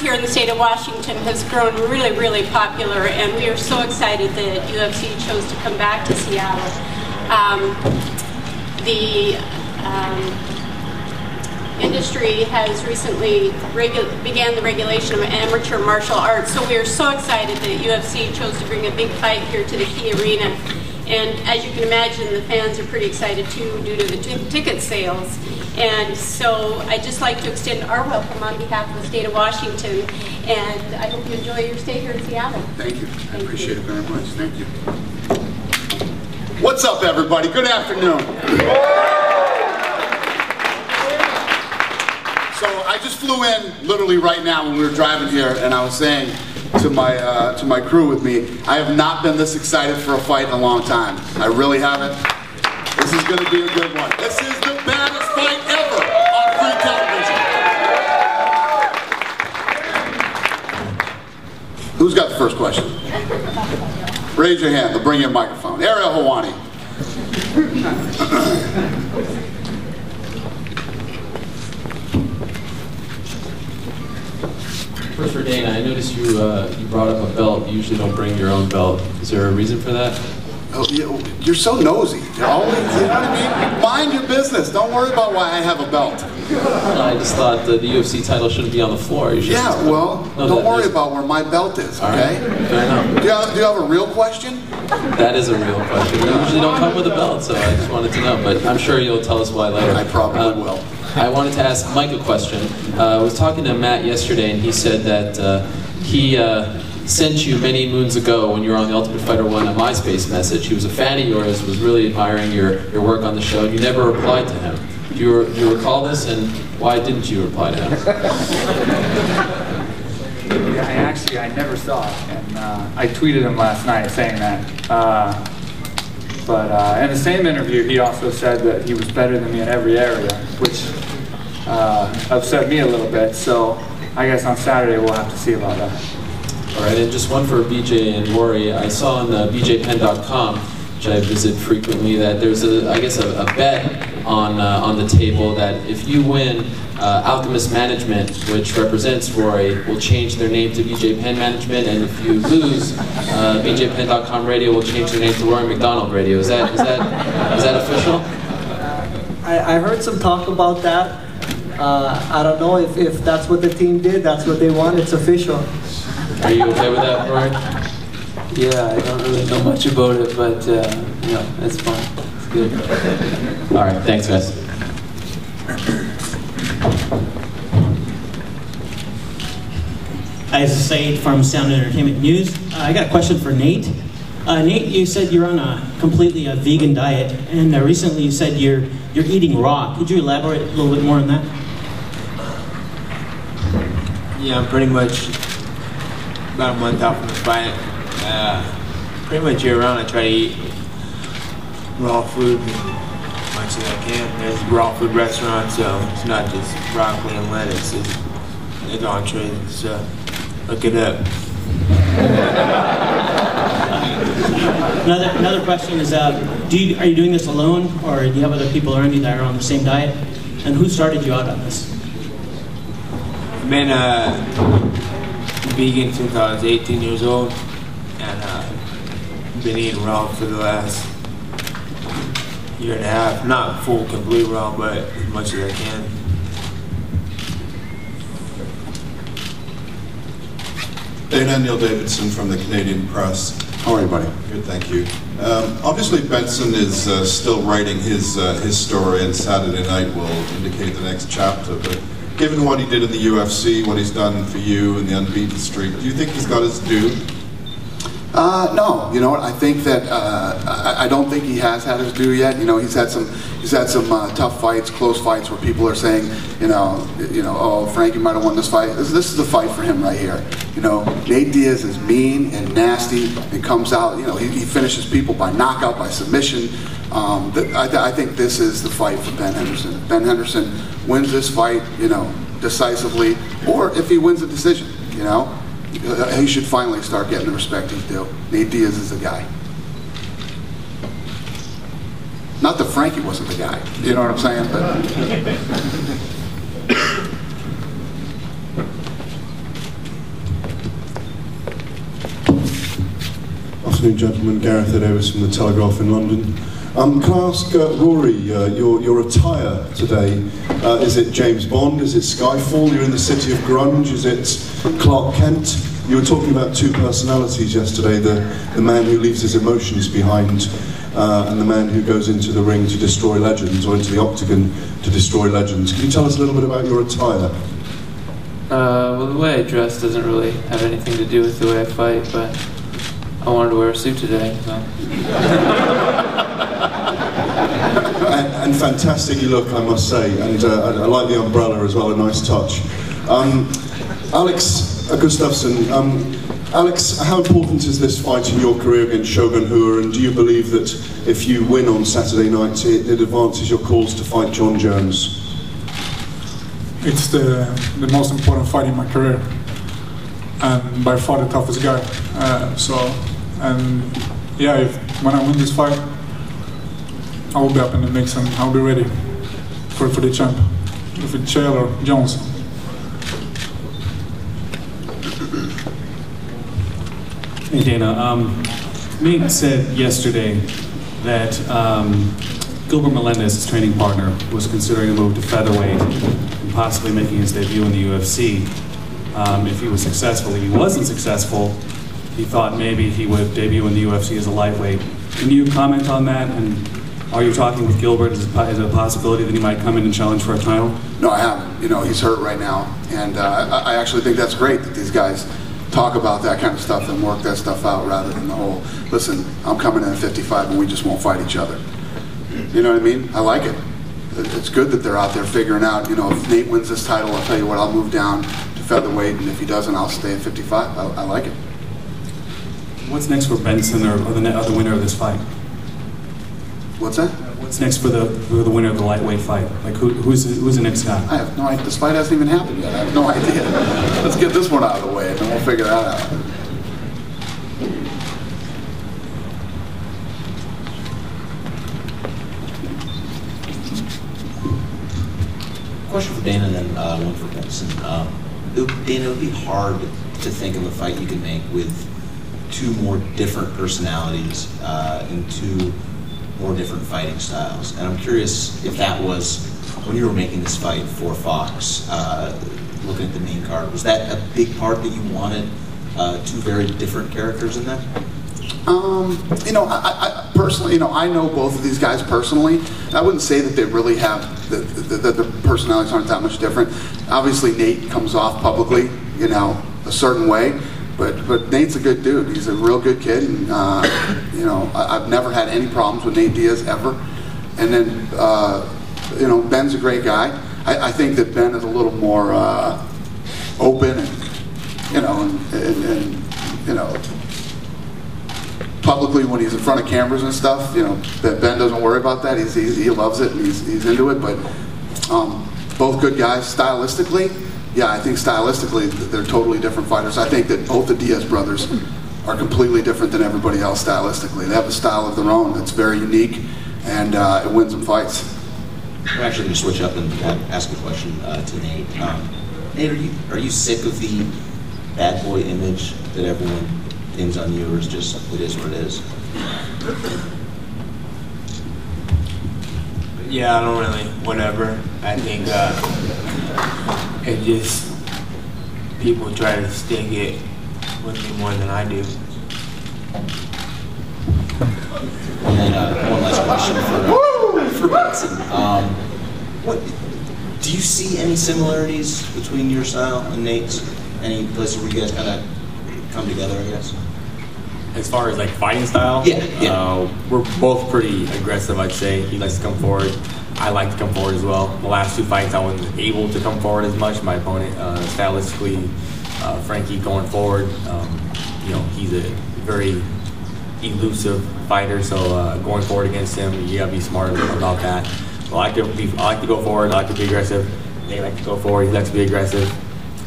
here in the state of Washington has grown really, really popular, and we are so excited that UFC chose to come back to Seattle. The industry has recently began the regulation of amateur martial arts, so we are so excited that UFC chose to bring a big fight here to the Key Arena. And as you can imagine, the fans are pretty excited too due to the ticket sales. And so I'd just like to extend our welcome on behalf of the state of Washington, and I hope you enjoy your stay here in Seattle. Thank you. I appreciate it very much. Thank you. What's up, everybody? Good afternoon. So I just flew in literally right now when we were driving here, and I was saying to my crew with me, I have not been this excited for a fight in a long time. I really haven't. This is going to be a good one. This is the baddest fight ever on free television. Who's got the first question? Raise your hand. They'll bring you a microphone. Ariel Hawani. First for Dana, I noticed you brought up a belt. You usually don't bring your own belt. Is there a reason for that? Oh, you're so nosy. You're always, you know what I mean? Mind your business. Don't worry about why I have a belt. I just thought the UFC title shouldn't be on the floor. Yeah, well, don't worry about where my belt is, okay? Right, fair enough. Do you have a real question? That is a real question. You usually don't come with a belt, so I just wanted to know. But I'm sure you'll tell us why later. I probably will. I wanted to ask Mike a question. I was talking to Matt yesterday, and he said that he sent you many moons ago when you were on The Ultimate Fighter 1 a MySpace message. He was a fan of yours, was really admiring your work on the show, and you never replied to him. Do you recall this, and why didn't you reply to him? Yeah, I never saw it, and I tweeted him last night saying that. But in the same interview, he also said that he was better than me in every area, which upset me a little bit. So I guess on Saturday we'll have to see about that. All right, and just one for BJ and Rory. I saw on bjpenn.com, which I visit frequently, that there's I guess a bet on the table that if you win, Alchemist Management, which represents Rory, will change their name to BJ Penn Management, and if you lose, bjpenn.com Radio will change their name to Rory McDonald Radio. Is that official? I heard some talk about that. I don't know if that's what the team did. That's what they want. It's official. Are you okay with that, Rory? Yeah, I don't really know much about it, but yeah, it's fine. It's good. All right, thanks, guys. Hi, this is Saeed from Sound Entertainment News. I got a question for Nate. Nate, you said you're on a completely vegan diet, and recently you said you're eating raw. Could you elaborate a little bit more on that? Yeah, I'm pretty much about a month out from the fight. Pretty much year round I try to eat raw food as much as I can. There's raw food restaurants, so it's not just broccoli and lettuce. It's entrees, so look it up. Another question is, are you doing this alone, or do you have other people around you that are on the same diet? And who started you out on this? I've been vegan since I was 18 years old, and been eating raw for the last year and a half. Not full, complete raw, but as much as I can. Dana, Neil Davidson from the Canadian Press. How are you, buddy? Good, thank you. Obviously, Benson is still writing his story, and Saturday night will indicate the next chapter. But given what he did in the UFC, what he's done for you in the unbeaten streak, do you think he's got his due? No, you know what? I think that I don't think he has had his due yet. You know, he's had some tough fights, close fights, where people are saying, oh, Frankie might have won this fight. This is the fight for him right here. You know, Nate Diaz is mean and nasty and comes out. You know, he finishes people by knockout, by submission. I think this is the fight for Ben Henderson. If Ben Henderson wins this fight, you know, decisively, or if he wins a decision, you know, he should finally start getting the respect he's due. Nate Diaz is the guy. Not that Frankie wasn't the guy, you know what I'm saying? But afternoon, gentlemen. Gareth Davis from the Telegraph in London. Can I ask Rory, your attire today, is it James Bond, is it Skyfall, you're in the city of grunge, is it Clark Kent? You were talking about two personalities yesterday, the man who leaves his emotions behind and the man who goes into the ring to destroy legends, or into the octagon to destroy legends. Can you tell us a little bit about your attire? Well, the way I dress doesn't really have anything to do with the way I fight, but I wanted to wear a suit today, so. And fantastic you look, I must say, and I like the umbrella as well, a nice touch. Alex Gustafsson, Alex, how important is this fight in your career against Shogun Rua, and do you believe that if you win on Saturday night, it advances your cause to fight John Jones? It's the most important fight in my career, and by far the toughest guy. Yeah, when I win this fight, I will be up in the mix and I'll be ready for the champ, if it's Chael or Jones. Hey Dana, Nate said yesterday that Gilbert Melendez's training partner was considering a move to featherweight and possibly making his debut in the UFC. If he was successful. If he wasn't successful, he thought maybe he would debut in the UFC as a lightweight. Can you comment on that? And are you talking with Gilbert? Is it a possibility that he might come in and challenge for a title? No, I haven't. You know, he's hurt right now, and I actually think that's great that these guys talk about that kind of stuff and work that stuff out rather than the whole, listen, I'm coming in at 55 and we just won't fight each other. You know what I mean? I like it. It's good that they're out there figuring out, you know, if Nate wins this title, I'll tell you what, I'll move down to featherweight, and if he doesn't, I'll stay at 55. I like it. What's next for Benson or the winner of this fight? What's that? What's next for the winner of the lightweight fight? Like who's the next guy? I have no idea. This fight hasn't even happened yet. I have no idea. Let's get this one out of the way, and then we'll figure that out. Question for Dana and then one for Benson. Dana, it would be hard to think of a fight you can make with two more different personalities and two more different fighting styles. And I'm curious if that was, when you were making this fight for Fox, looking at the main card, was that a big part that you wanted two very different characters in that? You know, I personally, you know, I know both of these guys personally. I wouldn't say that they really have, that their personalities aren't that much different. Obviously, Nate comes off publicly, you know, a certain way, but Nate's a good dude. He's a real good kid, and you know, I've never had any problems with Nate Diaz ever. And then, you know, Ben's a great guy. I think that Ben is a little more open, and you know, publicly when he's in front of cameras and stuff, you know, Ben doesn't worry about that. He loves it and he's into it. But both good guys. Stylistically, yeah, I think stylistically they're totally different fighters. I think that both the Diaz brothers are completely different than everybody else stylistically. They have a style of their own that's very unique, and it wins them fights. I'm actually going to switch up and ask a question to Nate. Nate, are you sick of the bad boy image that everyone pins on you, or is just, it is what it is? Yeah, I don't really, whatever. I think it just, people try to stick it with me more than I do. And then one last question for Benson. Do you see any similarities between your style and Nate's? Any places where you guys kind of come together, I guess? As far as like fighting style, we're both pretty aggressive, I'd say. He likes to come forward. I like to come forward as well. The last two fights, I wasn't able to come forward as much. My opponent, stylistically, Frankie going forward, you know, he's a very elusive fighter. So going forward against him, you gotta be smart about that. So I like to go forward. I like to be aggressive. They like to go forward. He likes to be aggressive.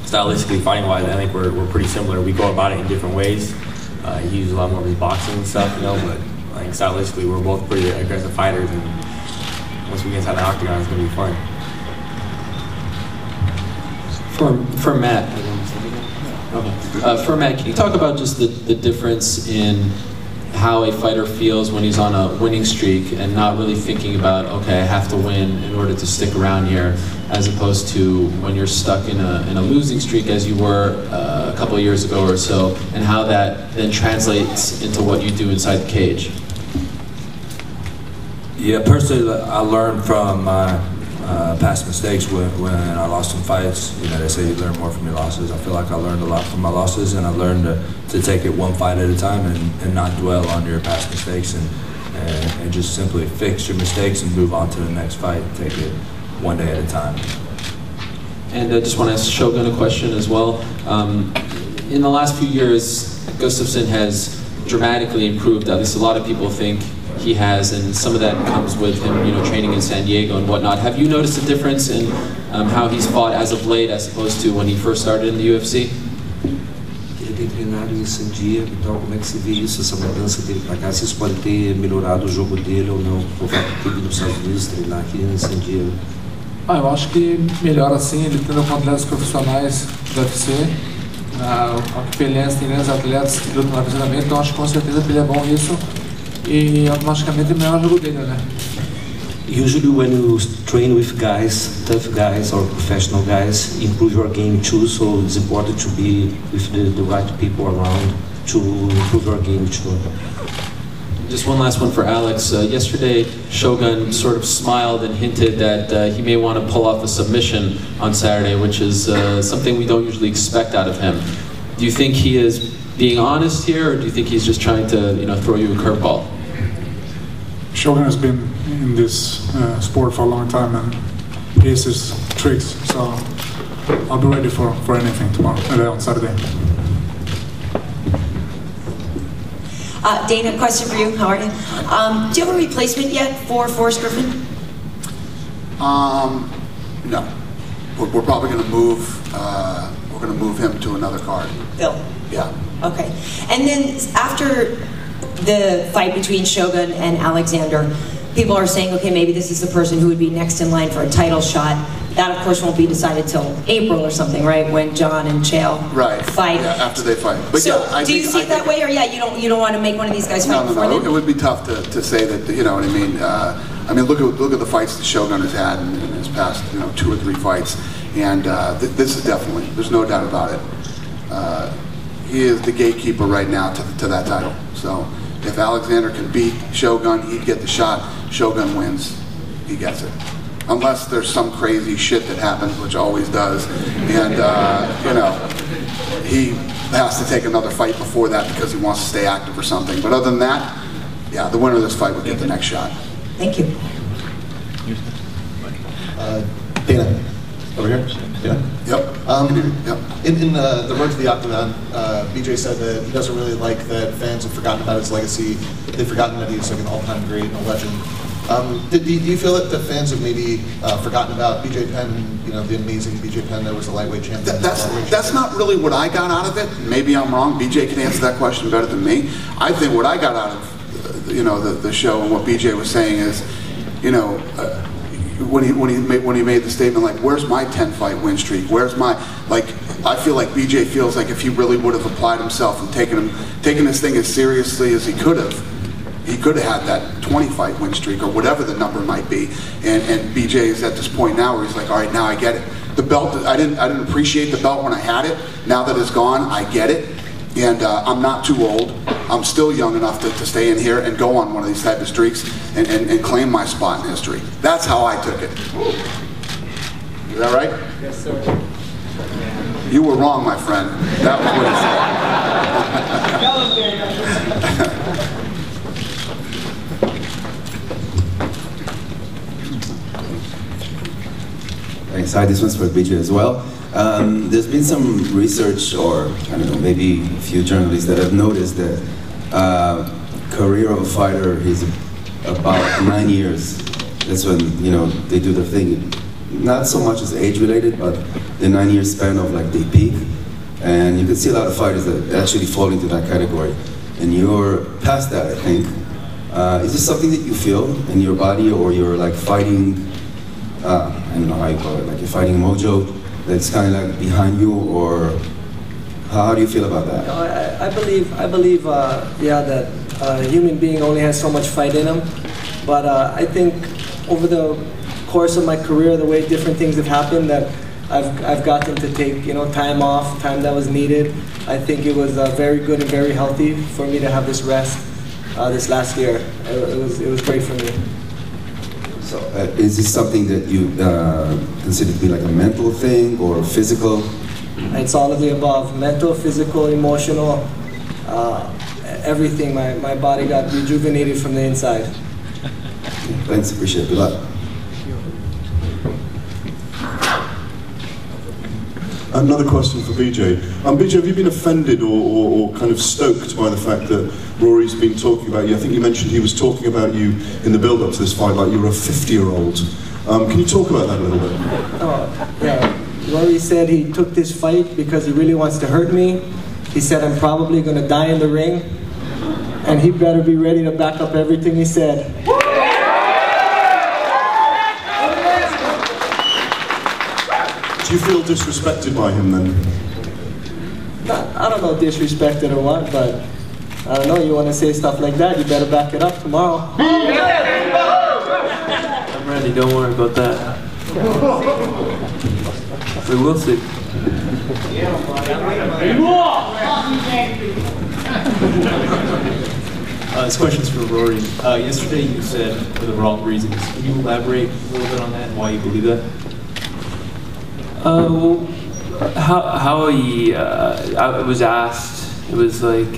Stylistically, fighting-wise, I think we're pretty similar. We go about it in different ways. He uses a lot more of his boxing and stuff, you know, but I think stylistically, we're both pretty aggressive fighters, and once we get inside the octagon, it's going to be fun. For Matt, okay. For Matt, can you talk about just the difference in how a fighter feels when he's on a winning streak and not really thinking about, okay, I have to win in order to stick around here, as opposed to when you're stuck in a losing streak as you were a couple of years ago or so, and how that then translates into what you do inside the cage? Yeah, personally, I learned from my past mistakes when I lost some fights. You know, they say you learn more from your losses. I feel like I learned a lot from my losses, and I learned to take it one fight at a time and not dwell on your past mistakes and just simply fix your mistakes and move on to the next fight. Take it one day at a time. And I just want to ask Shogun a question as well. In the last few years, Gustafsson has dramatically improved. At least a lot of people think he has, and some of that comes with him, you know, training in San Diego and whatnot. Have you noticed a difference in how he's fought as of late, as opposed to when he first started in the UFC? Ele tem treinado em San Diego, então como é que se vê isso, essa mudança dele para cá? Se isso pode ter melhorado o jogo dele ou não, por fato de ter nos Estados Unidos treinar aqui em San Diego? Eu acho que melhora sim, ele tendo com atletas profissionais do UFC. A Pelé tem grandes atletas que lutam na treinamento, então acho que com certeza ele é bom nisso. E automaticamente melhora o jogo dele, né? Usually when you train with guys, tough guys or professional guys, improve your game too, so it's important to be with the right people around to improve your game too. Just one last one for Alex. Yesterday, Shogun sort of smiled and hinted that he may want to pull off a submission on Saturday, which is something we don't usually expect out of him. Do you think he is being honest here, or do you think he's just trying to, you know, throw you a curveball? Shogun has been in this sport for a long time and he has his tricks, so I'll be ready for anything tomorrow, on Saturday. Dana, question for you. How are you? Do you have a replacement yet for Forrest Griffin? No. We're probably going to move. We're going to move him to another card. Phil. Yeah. Okay. And then after the fight between Shogun and Alexander, people are saying, okay, maybe this is the person who would be next in line for a title shot. That, of course, won't be decided till April or something, right? When John and Chael fight. Yeah, after they fight. But so, yeah, do you see it that way, or you don't want to make one of these guys fight before then? It would be tough to say that. You know what I mean? I mean, look at the fights that Shogun has had in his past, 2 or 3 fights, and this is definitely, there's no doubt about it. He is the gatekeeper right now to that title. So if Alexander can beat Shogun, he'd get the shot. Shogun wins, he gets it. Unless there's some crazy shit that happens, which always does, and he has to take another fight before that because he wants to stay active or something. But other than that, yeah, the winner of this fight would get the next shot. Thank you. Dana, over here. Yeah. Yep. In the Road to the Octagon, BJ said that he doesn't really like that fans have forgotten about his legacy. They've forgotten that he's like an all-time great and a legend. Do you feel that the fans have maybe forgotten about BJ Penn, the amazing BJ Penn that was the lightweight champion? That's not really what I got out of it. Maybe I'm wrong. BJ can answer that question better than me. I think what I got out of the show and what BJ was saying is, when he made the statement like, "Where's my 10-fight win streak? Where's my I feel like BJ feels like if he really would have applied himself and taken this thing as seriously as he could have had that 20-fight win streak or whatever the number might be. And BJ is at this point now where he's like, all right, now I get it. The belt, I didn't appreciate the belt when I had it. Now that it's gone, I get it. And I'm not too old. I'm still young enough to stay in here and go on one of these type of streaks and claim my spot in history. That's how I took it. Is that right? Yes, sir. You were wrong, my friend. That was what he said. Thanks. Hi, this one's for BJ as well. There's been some research, or I don't know, maybe a few journalists that have noticed that career of a fighter is about 9 years. That's when they do their thing. Not so much as age related, but the 9-year span of they peak. And you can see a lot of fighters that actually fall into that category. And you're past that, I think. Is this something that you feel in your body, or you're fighting? I don't know how you call it. You're fighting mojo that's kind of behind you, or how do you feel about that? I believe, yeah, that A human being only has so much fight in him. But I think over the course of my career, the way different things have happened, that I've gotten to take time off, time that was needed. I think it was very good and very healthy for me to have this rest this last year. It was great for me. So is this something that you consider to be like a mental thing or physical? It's all of the above: mental, physical, emotional, everything. My body got rejuvenated from the inside. Thanks, appreciate it. Good luck. Another question for BJ. BJ, have you been offended or kind of stoked by the fact that Rory's been talking about you? I think you mentioned he was talking about you in the build-up to this fight like you were a 50-year-old. Can you talk about that a little bit? Yeah. Rory said he took this fight because he really wants to hurt me. He said I'm probably going to die in the ring, and he better be ready to back up everything he said. Do you feel disrespected by him then? I don't know, disrespected or what, but I don't know, you want to say stuff like that, you better back it up tomorrow. I'm ready, don't worry about that. We will see. This question's for Rory. Yesterday you said for the wrong reasons. Can you elaborate a little bit on that and why you believe that? Well, how he, I was asked, it was like,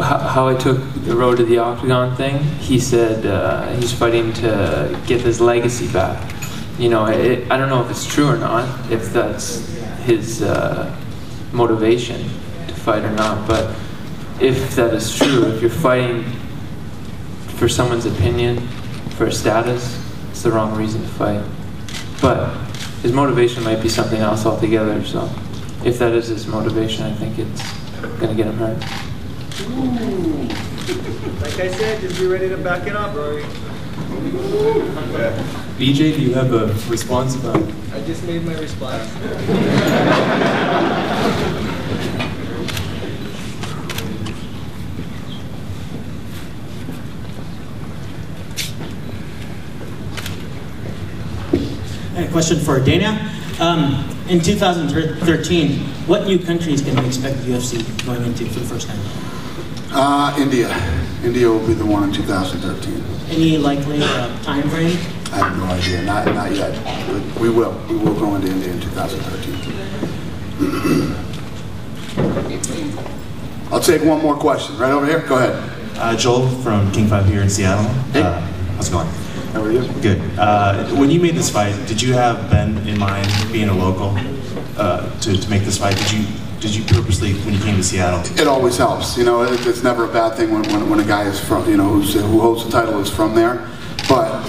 how I took the road to the octagon thing. He said he's fighting to get his legacy back. I don't know if it's true or not, if that's his motivation to fight or not, but if that is true, if you're fighting for someone's opinion, for a status, it's the wrong reason to fight. But his motivation might be something else altogether, so if that is his motivation, I think it's going to get him hurt. Like I said, just be ready to back it up, Rory. BJ, do you have a response about it? I just made my response. A question for Dana. In 2013, what new countries can we expect the UFC going into for the first time? India. India will be the one in 2013. Any likely time frame? I have no idea. Not yet. We will go into India in 2013. I'll take one more question. Right over here. Go ahead. Joel from King 5 here in Seattle. Hey. How's it going? How are you? Good. When you made this fight, did you have Ben in mind, being a local, to make this fight? Did you purposely, when you came to Seattle? It always helps. It's never a bad thing when a guy is from, who holds the title is from there. But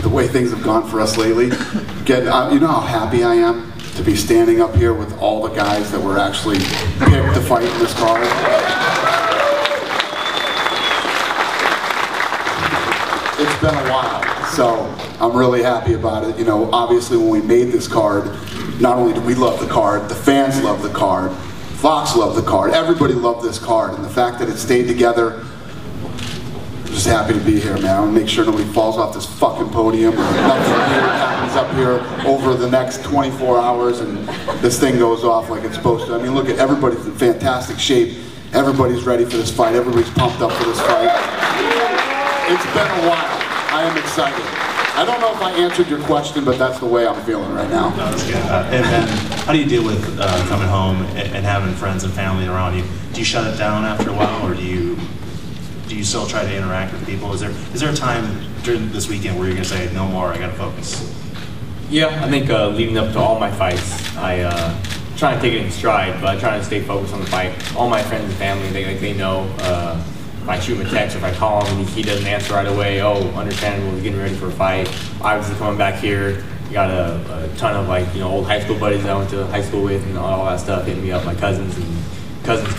the way things have gone for us lately, you know how happy I am to be standing up here with all the guys that were actually picked to fight in this card. It's been a while, so I'm really happy about it. Obviously when we made this card, not only did we love the card, the fans loved the card, Fox loved the card, everybody loved this card, and the fact that it stayed together, I'm just happy to be here, man. I want to make sure nobody falls off this fucking podium, or nothing weird happens up here over the next 24 hours and this thing goes off like it's supposed to. I mean, look at everybody's in fantastic shape, everybody's ready for this fight, everybody's pumped up for this fight. It's been a while. I am excited. I don't know if I answered your question, but that's the way I'm feeling right now. No, that's good. And then, how do you deal with coming home and having friends and family around you? Do you shut it down after a while, or do you still try to interact with people? Is there a time during this weekend where you're going to say, no more, I got to focus? Yeah, I think leading up to all my fights, I try to take it in stride, but I try to stay focused on the fight. All my friends and family, they know. If I shoot him a text, or if I call him and he doesn't answer right away, understandable, he's getting ready for a fight. Obviously coming back here, got a ton of old high school buddies that I went to high school with and all that stuff hitting me up, my cousins and cousins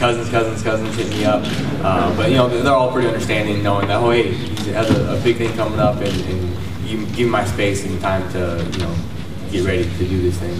hitting me up. But they're all pretty understanding, knowing that, hey, he has a big thing coming up, and give him my space and time to get ready to do this thing.